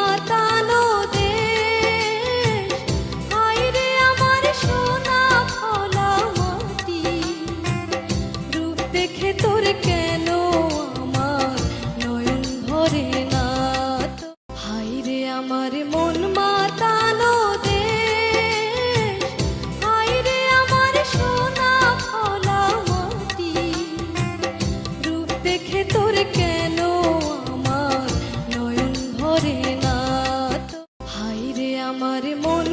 মাতানো দেশ, হায়রে আমার সোনা ফলা মাটি, রূপ দেখে তোর কেন আমার নয়ন ভরে না তো। হায়রে আমার মন মাতানো দেশ, হায়রে আমার সোনা ফলা মাটি, রূপ দেখে তোর কেন আমার নয়ন ভরে না তো। হায়রে আমার মন